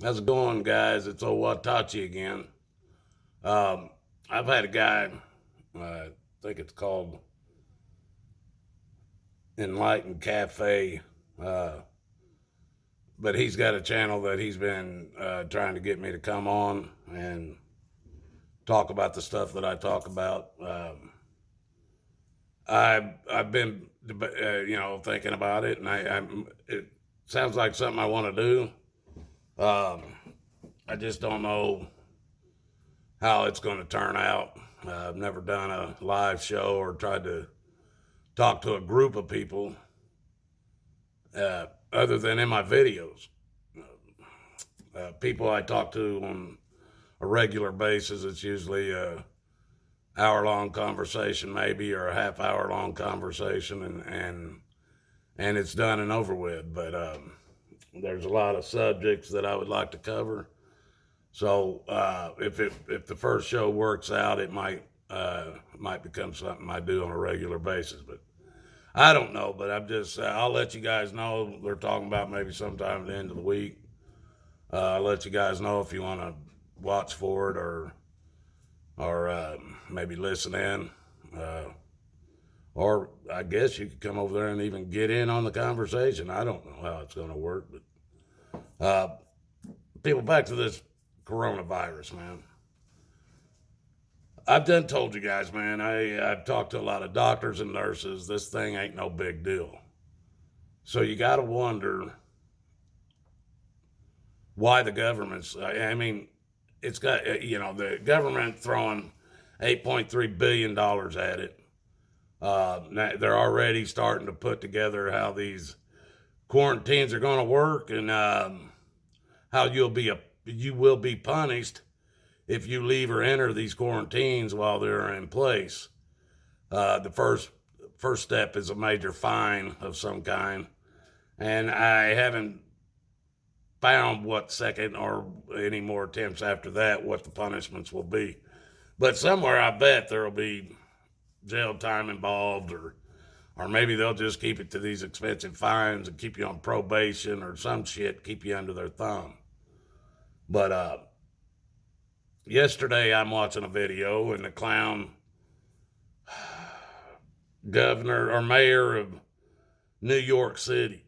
How's it going, guys? It's old Watachi again. Um, I've had a guy, I think it's called Enlightened Cafe, uh, but he's got a channel that he's been trying to get me to come on and talk about the stuff that I talk about. I've been thinking about it, and it sounds like something I want to do. I just don't know how it's going to turn out. I've never done a live show or tried to talk to a group of people other than in my videos. People I talk to on a regular basis, it's usually a hour long conversation, maybe, or a half hour long conversation, and it's done and over with. But there's a lot of subjects that I would like to cover. So if the first show works out, it might become something I do on a regular basis. But I don't know. But I'll let you guys know. They're talking about maybe sometime at the end of the week. I'll let you guys know if you want to watch for it or maybe listen in. Uh, or I guess you could come over there and even get in on the conversation. I don't know how it's going to work, but people, back to this coronavirus, man. I've done told you guys, man. I've talked to a lot of doctors and nurses. This thing ain't no big deal. So you got to wonder why the government's. I mean, it's got the government throwing $8.3 billion at it. They're already starting to put together how these quarantines are going to work and how you will be punished if you leave or enter these quarantines while they're in place. The first step is a major fine of some kind, and I haven't found what second or any more attempts after that what the punishments will be. But somewhere I bet there'll be jail time involved, or maybe they'll just keep it to these expensive fines and keep you on probation or some shit, keep you under their thumb. But yesterday I'm watching a video and the clown governor or mayor of New York City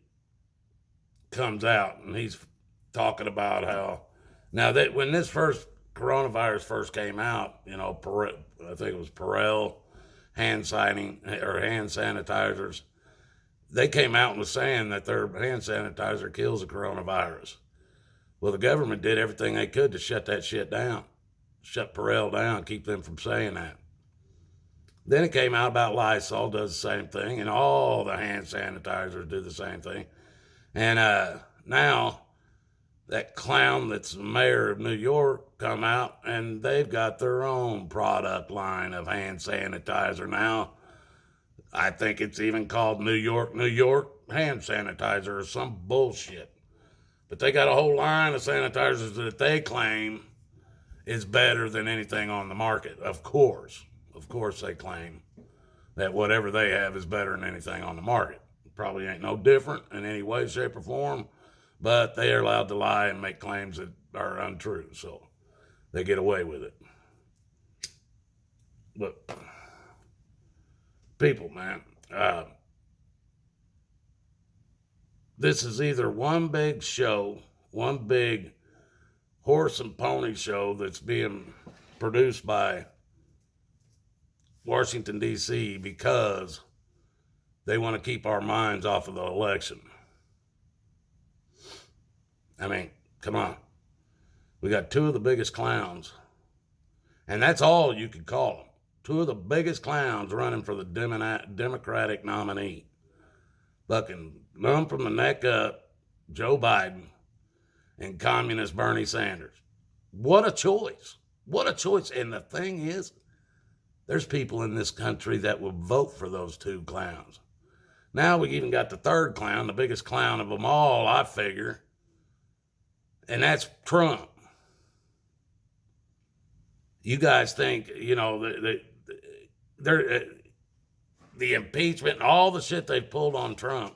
comes out and he's talking about how now that when this first coronavirus first came out, I think it was Perel hand signing or hand sanitizers. They came out and was saying that their hand sanitizer kills the coronavirus. Well, the government did everything they could to shut that shit down, shut Perel down, keep them from saying that. Then it came out about Lysol does the same thing, and all the hand sanitizers do the same thing. And now that clown that's the mayor of New York come out, and they've got their own product line of hand sanitizer now. I think it's even called New York hand sanitizer or some bullshit. But they got a whole line of sanitizers that they claim is better than anything on the market. Of course, they claim that whatever they have is better than anything on the market. Probably ain't no different in any way, shape, or form, but they are allowed to lie and make claims that are untrue, so they get away with it. But people, man, this is either one big show, one big horse and pony show that's being produced by Washington, D.C., because they want to keep our minds off of the election. I mean, come on. We got two of the biggest clowns, and that's all you could call them. Two of the biggest clowns running for the Democratic nominee. Fucking numb from the neck up, Joe Biden and communist Bernie Sanders. What a choice. What a choice. And the thing is, there's people in this country that will vote for those two clowns. Now we even got the third clown, the biggest clown of them all, I figure, and that's Trump. You guys think, the impeachment and all the shit they've pulled on Trump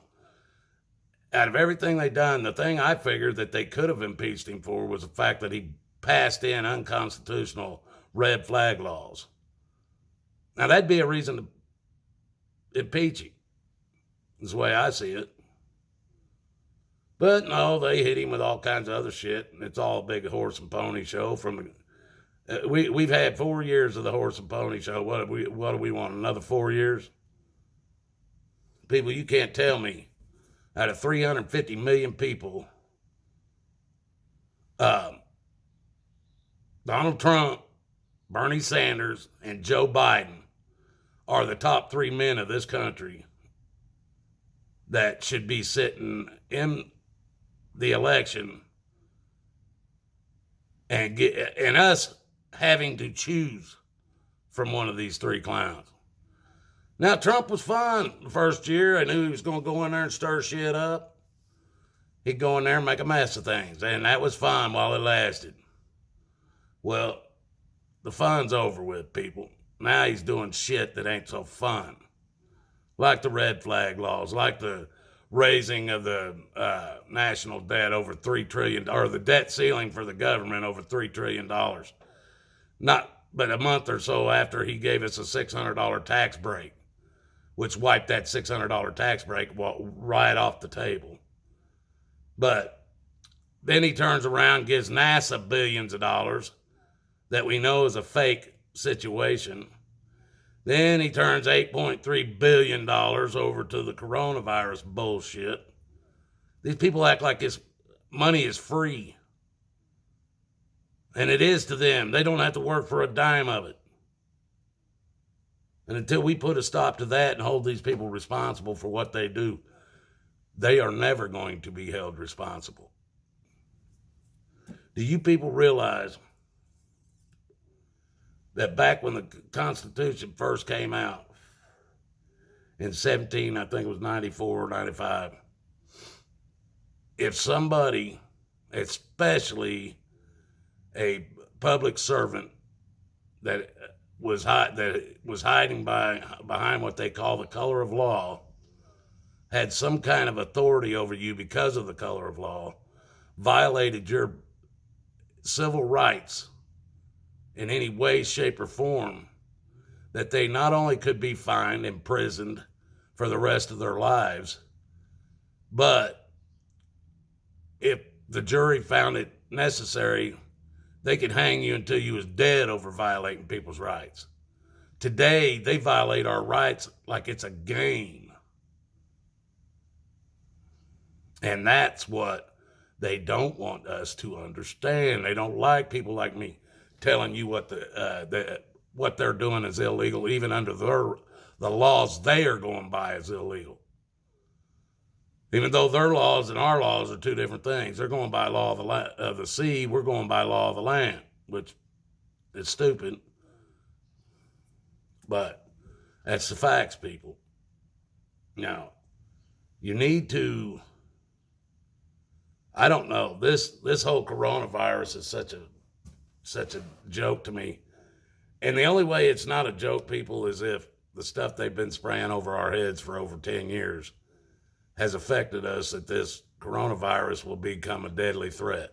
out of everything they done, the thing I figured that they could have impeached him for was the fact that he passed in unconstitutional red flag laws. Now, that'd be a reason to impeach him, is the way I see it. But no, they hit him with all kinds of other shit, and it's all a big horse and pony show. We've had 4 years of the horse and pony show. What do we want? Another 4 years? People, you can't tell me out of 350 million people, Donald Trump, Bernie Sanders, and Joe Biden are the top 3 men of this country that should be sitting in the election and us having to choose from one of these 3 clowns. Now, Trump was fun the first year. I knew he was going to go in there and stir shit up. He'd go in there and make a mess of things, and that was fun while it lasted. Well, the fun's over with, people. Now he's doing shit that ain't so fun. Like the red flag laws, like the raising of the national debt over $3 trillion, or the debt ceiling for the government over $3 trillion. Not but a month or so after he gave us a $600 tax break, which wiped that $600 tax break right off the table. But then he turns around, gives NASA billions of dollars that we know is a fake situation. Then he turns $8.3 billion over to the coronavirus bullshit. These people act like his money is free. And it is to them. They don't have to work for a dime of it. And until we put a stop to that and hold these people responsible for what they do, they are never going to be held responsible. Do you people realize that back when the Constitution first came out in 17, I think it was 94 or 95, if somebody, especially a public servant that was hiding behind what they call the color of law, had some kind of authority over you because of the color of law, violated your civil rights in any way, shape, or form, that they not only could be fined, imprisoned for the rest of their lives, but if the jury found it necessary, they could hang you until you was dead over violating people's rights. Today, they violate our rights like it's a game. And that's what they don't want us to understand. They don't like people like me telling you what what they're doing is illegal, even under the laws they are going by is illegal. Even though their laws and our laws are 2 different things. They're going by law of the sea. We're going by law of the land, which is stupid. But that's the facts, people. Now, you need to, I don't know, this whole coronavirus is such a joke to me. And the only way it's not a joke, people, is if the stuff they've been spraying over our heads for over 10 years has affected us, that this coronavirus will become a deadly threat.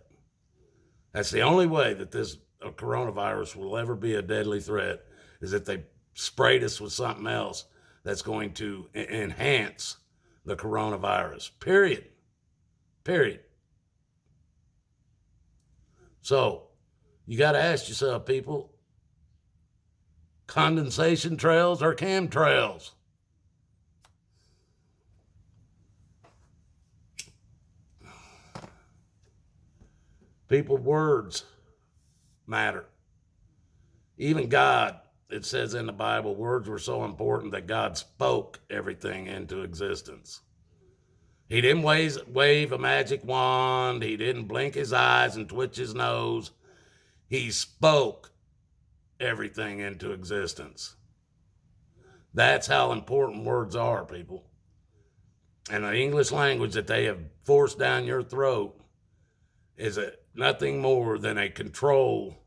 That's the only way that this coronavirus will ever be a deadly threat, is if they sprayed us with something else that's going to enhance the coronavirus. Period. So, you got to ask yourself, people, condensation trails or chemtrails? People, words matter. Even God, it says in the Bible, words were so important that God spoke everything into existence. He didn't wave a magic wand. He didn't blink his eyes and twitch his nose. He spoke everything into existence. That's how important words are, people. And the English language that they have forced down your throat is nothing more than a control